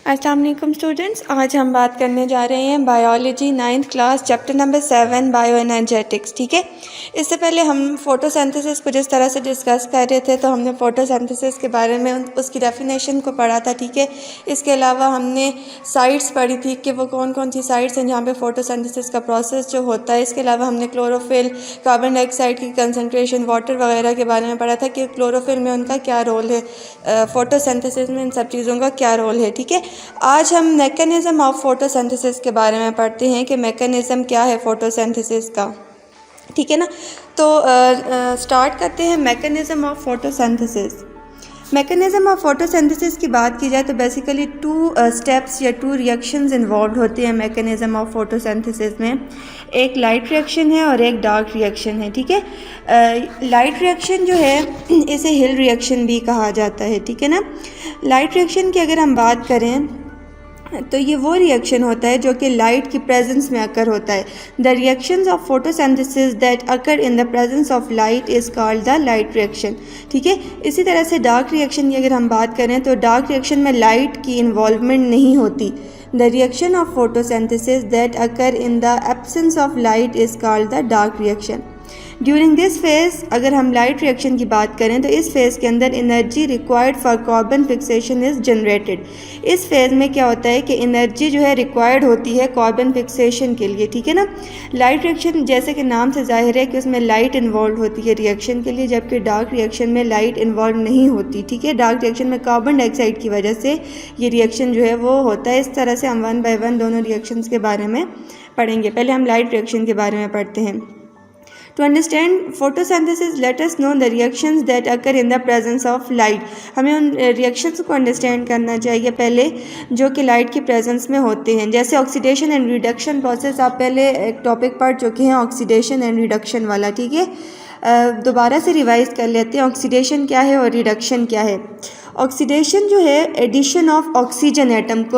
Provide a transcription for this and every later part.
अस्सलाम वालेकुम स्टूडेंट्स, आज हम बात करने जा रहे हैं biology 9th class chapter number 7 bio energetics. ठीक है, इससे पहले हम फोटोसिंथेसिस को जिस तरह से डिस्कस कर रहे थे तो हमने फोटोसिंथेसिस के बारे में उसकी डेफिनेशन को पढ़ा था। ठीक है, इसके अलावा हमने साइट्स पढ़ी थी कि वो कौन कौन सी साइट्स हैं जहाँ पे फोटोसिंथेसिस का प्रोसेस जो होता है। इसके अलावा हमने क्लोरोफिल, कार्बन डाइऑक्साइड की कंसनट्रेशन, वाटर वगैरह के बारे में पढ़ा था कि क्लोरोफिल में उनका क्या रोल है, फोटोसिंथेसिस में इन सब चीज़ों का क्या रोल है। ठीक है, आज हम मैकेनिज़्म ऑफ फोटोसिंथेसिस के बारे में पढ़ते हैं कि मैकेनिज़्म क्या है फोटोसिंथेसिस का। ठीक है ना, तो स्टार्ट करते हैं mechanism of photosynthesis. Mechanism of photosynthesis की बात की जाए तो बेसिकली 2 स्टेप्स या 2 रिएक्शंस इन्वॉल्व होते हैं मैकेनिज़्म ऑफ फोटोसिंथेसिस में। एक लाइट रिएक्शन है और एक डार्क रिएक्शन है। ठीक है, लाइट रिएक्शन जो है इसे हिल रिएक्शन भी कहा जाता है। ठीक है ना, लाइट रिएक्शन की अगर हम बात करें तो ये वो रिएक्शन होता है जो कि लाइट की प्रेजेंस में अकर होता है। The reactions of photosynthesis that occur in the presence of light is called the light reaction. ठीक है, इसी तरह से डार्क रिएक्शन की अगर हम बात करें तो डार्क रिएक्शन में लाइट की इन्वॉल्वमेंट नहीं होती। The reaction of photosynthesis that occur in the absence of light is called the dark reaction. During this phase अगर हम लाइट रिएक्शन की बात करें तो इस फेज़ के अंदर energy required for carbon fixation is generated. इस फेज़ में क्या होता है कि एनर्जी जो है रिक्वायर्ड होती है कार्बन फिक्सेशन के लिए। ठीक है ना, लाइट रिएक्शन जैसे कि नाम से जाहिर है कि उसमें लाइट इन्वॉल्व होती है रिएक्शन के लिए, जबकि डार्क रिएक्शन में लाइट इन्वॉल्व नहीं होती। ठीक है, डार्क रिएक्शन में कार्बन डाइऑक्साइड की वजह से ये रिएक्शन जो है वो होता है। इस तरह से हम 1 बाय 1 दोनों रिएक्शंस के बारे में पढ़ेंगे। पहले हम लाइट रिएक्शन के बारे में पढ़ते हैं। To understand photosynthesis, let us know the reactions that occur in the presence of light। हमें उन रिएक्शंस को अंडरस्टैंड करना चाहिए पहले जो कि लाइट की प्रेजेंस में होते हैं। जैसे ऑक्सीडेशन एंड रिडक्शन प्रोसेस, आप पहले एक टॉपिक पढ़ चुके हैं ऑक्सीडेशन एंड रिडक्शन वाला। ठीक है, दोबारा से रिवाइज कर लेते हैं ऑक्सीडेशन क्या है और रिडक्शन क्या है। ऑक्सीडेशन जो है एडिशन ऑफ ऑक्सीजन एटम को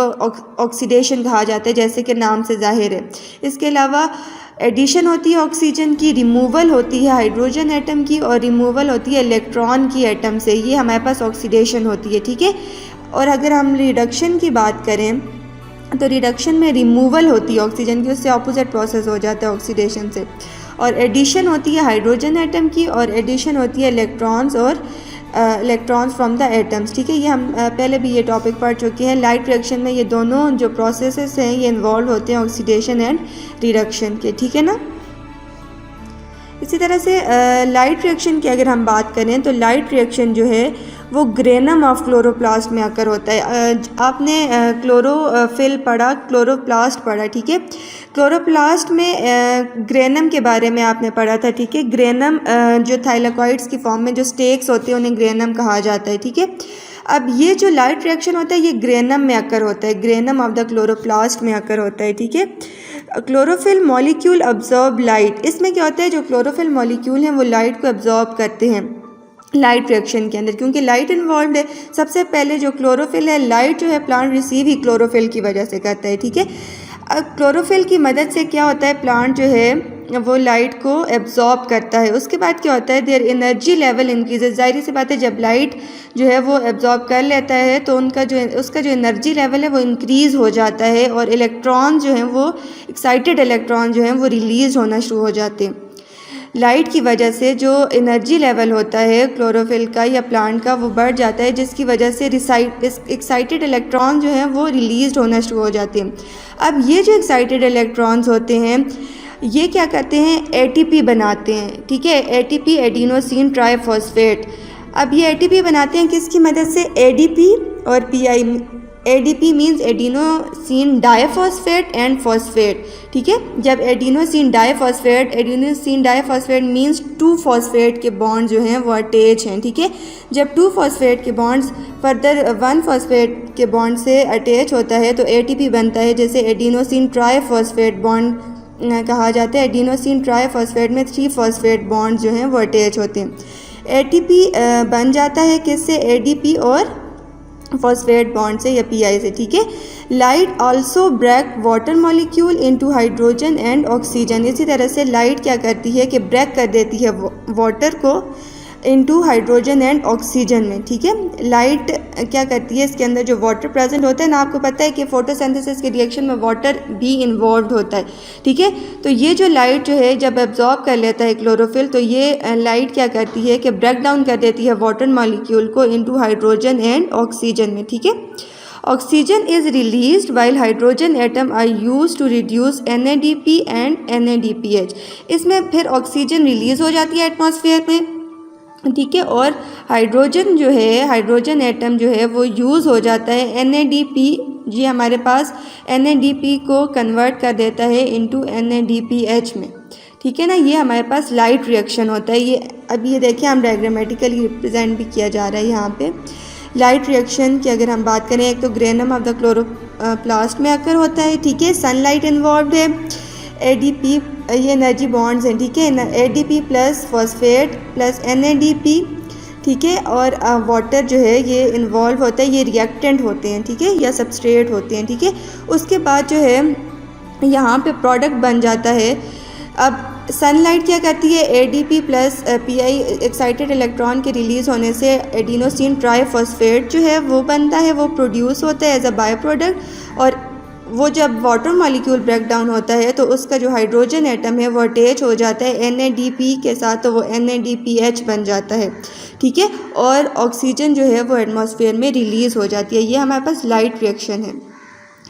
ऑक्सीडेशन कहा जाता है, जैसे कि नाम से जाहिर है। इसके अलावा एडिशन होती है ऑक्सीजन की, रिमूवल होती है हाइड्रोजन एटम की और रिमूवल होती है इलेक्ट्रॉन की एटम से। ये हमारे पास ऑक्सीडेशन होती है। ठीक है, और अगर हम रिडक्शन की बात करें तो रिडक्शन में रिमूवल होती है ऑक्सीजन की, उससे ऑपोजिट प्रोसेस हो जाता है ऑक्सीडेशन से। और एडिशन होती है हाइड्रोजन एटम की और एडिशन होती है इलेक्ट्रॉन्स फ्रॉम द एटम्स। ठीक है, ये हम पहले भी ये टॉपिक पढ़ चुके हैं। लाइट रिएक्शन में ये दोनों जो प्रोसेसेस हैं ये इन्वॉल्व होते हैं ऑक्सीडेशन एंड रिडक्शन के। ठीक है ना, इसी तरह से लाइट रिएक्शन की अगर हम बात करें तो लाइट रिएक्शन जो है वो ग्रेनम ऑफ क्लोरोप्लास्ट में आकर होता है। आपने क्लोरोफिल पढ़ा, क्लोरोप्लास्ट पढ़ा। ठीक है, क्लोरोप्लास्ट में ग्रेनम के बारे में आपने पढ़ा था। ठीक है, ग्रेनम जो थाइलाकॉइड्स की फॉर्म में जो स्टेक्स होते हैं उन्हें ग्रेनम कहा जाता है। ठीक है, अब ये जो लाइट रिएक्शन होता है ये ग्रेनम में आकर होता है, ग्रेनम ऑफ द क्लोरोप्लास्ट में आकर होता है। ठीक है, क्लोरोफिल मॉलिक्यूल अब्जॉर्ब लाइट। इसमें क्या होता है, जो क्लोरोफिल मॉलिक्यूल हैं वो लाइट को अब्जॉर्ब करते हैं लाइट रिएक्शन के अंदर, क्योंकि लाइट इन्वॉल्व है। सबसे पहले जो क्लोरोफिल है, लाइट जो है प्लांट रिसीव ही क्लोरोफिल की वजह से करता है। ठीक है, अब क्लोरोफिल की मदद से क्या होता है, प्लांट जो है वो लाइट को एब्जॉर्ब करता है। उसके बाद क्या होता है, देयर एनर्जी लेवल इंक्रीजेज। जाहिर सी बात है जब लाइट जो है वो एब्जॉर्ब कर लेता है तो उसका जो एनर्जी लेवल है वो इंक्रीज़ हो जाता है और इलेक्ट्रॉन जो हैं वो एक्साइटेड इलेक्ट्रॉन जो हैं वो रिलीज़ होना शुरू हो जाते हैं। लाइट की वजह से जो एनर्जी लेवल होता है क्लोरोफिल का या प्लांट का वो बढ़ जाता है, जिसकी वजह से एक्साइटेड इलेक्ट्रॉन जो हैं वो रिलीज़ होना शुरू हो जाते हैं। अब ये जो एक्साइटेड इलेक्ट्रॉन्स होते हैं ये क्या करते हैं, एटीपी बनाते हैं। ठीक है, एटीपी एडिनोसिन ट्राइफॉस्फेट। अब ये एटीपी बनाते हैं किसकी मदद से, एडीपी और pi. ADP means adenosine diphosphate and phosphate. ठीक है, जब एडिनोसिन डाइफॉस्फेट मीन्स 2 फॉस्फेट के बॉन्ड जो हैं वो अटैच हैं। ठीक है, जब 2 फॉस्फेट के बॉन्ड्स फर्दर 1 फॉस्फेट के बॉन्ड से अटैच होता है तो एटीपी बनता है, जैसे एडिनोसिन ट्राइफॉस्फेट बॉन्ड कहा जाता है। एडिनोसिन ट्राइफॉस्फेट में 3 फॉस्फेट बॉन्ड जो हैं वो अटैच होते हैं। एटीपी बन जाता है किससे, एडीपी और फॉस्फेट बॉन्ड से या पीआई से। ठीक है, light also break water molecule into hydrogen and oxygen. इसी तरह से लाइट क्या करती है कि ब्रेक कर देती है वाटर को इनटू हाइड्रोजन एंड ऑक्सीजन में, ठीक है। लाइट क्या करती है, इसके अंदर जो वाटर प्रेजेंट होता है ना, आपको पता है कि फोटोसिंथेसिस के रिएक्शन में वाटर भी इन्वॉल्व होता है, ठीक है। तो ये जो लाइट जो है जब एब्जॉर्ब कर लेता है क्लोरोफिल, तो ये लाइट क्या करती है कि ब्रेक डाउन कर देती है वाटर मॉलिक्यूल को इनटू हाइड्रोजन एंड ऑक्सीजन में, ठीक है। Oxygen is released while hydrogen atom are use to reduce NADP and NADPH। इसमें फिर ऑक्सीजन रिलीज हो जाती है एटमॉस्फेयर में, ठीक है, और हाइड्रोजन जो है, हाइड्रोजन एटम जो है वो यूज़ हो जाता है NADP, जी हमारे पास NADP को कन्वर्ट कर देता है इनटू NADPH में, ठीक है ना। ये हमारे पास लाइट रिएक्शन होता है। ये अब ये देखिए हम डायग्रामेटिकली रिप्रेजेंट भी किया जा रहा है यहाँ पे। लाइट रिएक्शन की अगर हम बात करें, एक तो ग्रेनम ऑफ द क्लोरोप्लास्ट में अकर होता है, ठीक है, सनलाइट इन्वॉल्व है, ADP ये एनर्जी बॉन्ड्स हैं, ठीक है, ADP plus phosphate plus NADP, ठीक है, और वाटर जो है ये इन्वॉल्व होता है, ये रिएक्टेंट होते हैं, ठीक है, या सबस्ट्रेट होते हैं, ठीक है। उसके बाद जो है यहाँ पे प्रोडक्ट बन जाता है। अब सनलाइट क्या करती है, ADP plus Pi excited electron के रिलीज़ होने से एडिनोसिन ट्राईफॉस्फेट जो है वो बनता है, वो प्रोड्यूस होता है एज अ बाय प्रोडक्ट। और वो जब वाटर मॉलिक्यूल ब्रेक डाउन होता है तो उसका जो हाइड्रोजन एटम है वो अटैच हो जाता है NADP के साथ, तो वो NADPH बन जाता है, ठीक है, और ऑक्सीजन जो है वो एटमॉस्फेयर में रिलीज़ हो जाती है। ये हमारे पास लाइट रिएक्शन है,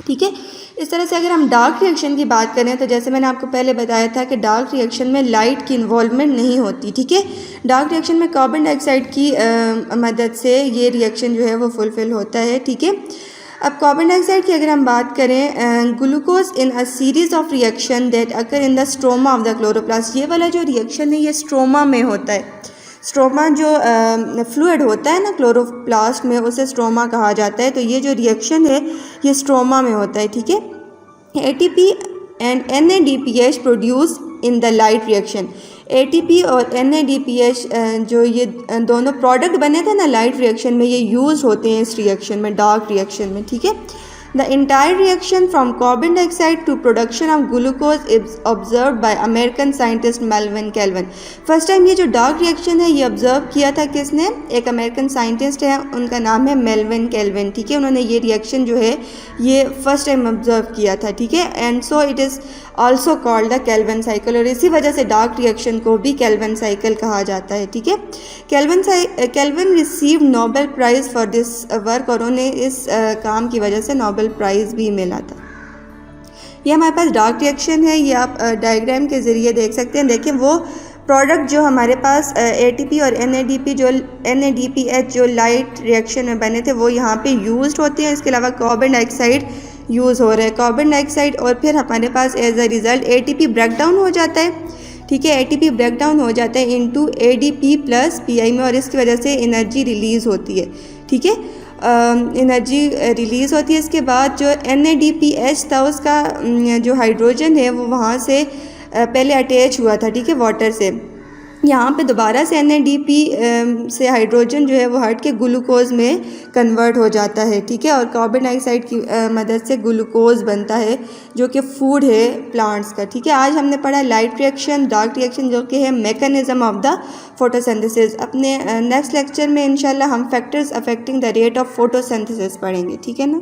ठीक है। इस तरह से अगर हम डार्क रिएक्शन की बात करें तो जैसे मैंने आपको पहले बताया था कि डार्क रिएक्शन में लाइट की इन्वॉल्वमेंट नहीं होती, ठीक है। डार्क रिएक्शन में कार्बन डाइऑक्साइड की मदद से ये रिएक्शन जो है वो फुलफ़िल होता है, ठीक है। अब कार्बन डाइऑक्साइड की अगर हम बात करें, glucose in a series of reaction that occur in the stroma of the chloroplast. ये वाला जो रिएक्शन है ये स्ट्रोमा में होता है। स्ट्रोमा जो फ्लूइड होता है ना क्लोरोप्लास्ट में, उसे स्ट्रोमा कहा जाता है। तो ये जो रिएक्शन है ये स्ट्रोमा में होता है, ठीक है। ATP and NADPH produce in the light reaction. ATP और NADPH जो ये दोनों प्रोडक्ट बने थे ना लाइट रिएक्शन में, ये यूज़ होते हैं इस रिएक्शन में, डार्क रिएक्शन में, ठीक है। The entire reaction from carbon dioxide to production of glucose is observe by American scientist Melvin Calvin. First time ये जो डार्क रिएक्शन है ये ऑब्जर्व किया था किसने, एक अमेरिकन साइंटिस्ट है, उनका नाम है मेल्विन केल्विन, ठीक है। उन्होंने ये रिएक्शन जो है ये फर्स्ट टाइम ऑब्जर्व किया था, ठीक है। And so it is also called the Calvin cycle, और इसी वजह से डार्क रिएक्शन को भी केल्विन साइकिल कहा जाता है, ठीक है। Kelvin receive Nobel prize for this work, और उन्हें इस काम की वजह से नोबेल प्राइज़ भी मिला था। ये हमारे पास डार्क रिएक्शन है, ये आप डायग्राम के ज़रिए देख सकते हैं। देखिए वो प्रोडक्ट जो हमारे पास ATP और NADPH जो लाइट रिएक्शन में बने थे वो यहाँ पे यूज्ड होते हैं। इसके अलावा कार्बन डाइऑक्साइड यूज़ हो रहा है, कार्बन डाइऑक्साइड, और फिर हमारे पास as a result ATP break down हो जाता है, ठीक है। ATP ब्रेक डाउन हो जाता है इनटू ADP प्लस PI में, और इसकी वजह से एनर्जी रिलीज़ होती है, ठीक है। एनर्जी रिलीज़ होती है। इसके बाद जो NADPH था उसका जो हाइड्रोजन है वो वहाँ से पहले अटैच हुआ था, ठीक है, वाटर से। यहाँ पे दोबारा से NADP से हाइड्रोजन जो है वो हट के ग्लूकोज में कन्वर्ट हो जाता है, ठीक है, और कार्बन डाइऑक्साइड की मदद से ग्लूकोज बनता है जो कि फूड है प्लांट्स का, ठीक है। आज हमने पढ़ा लाइट रिएक्शन, डार्क रिएक्शन, जो कि है मैकेनिज्म ऑफ द फोटोसिंथेसिस। अपने नेक्स्ट लेक्चर में इंशाल्लाह हम factors affecting the rate of photosynthesis पढ़ेंगे, ठीक है ना।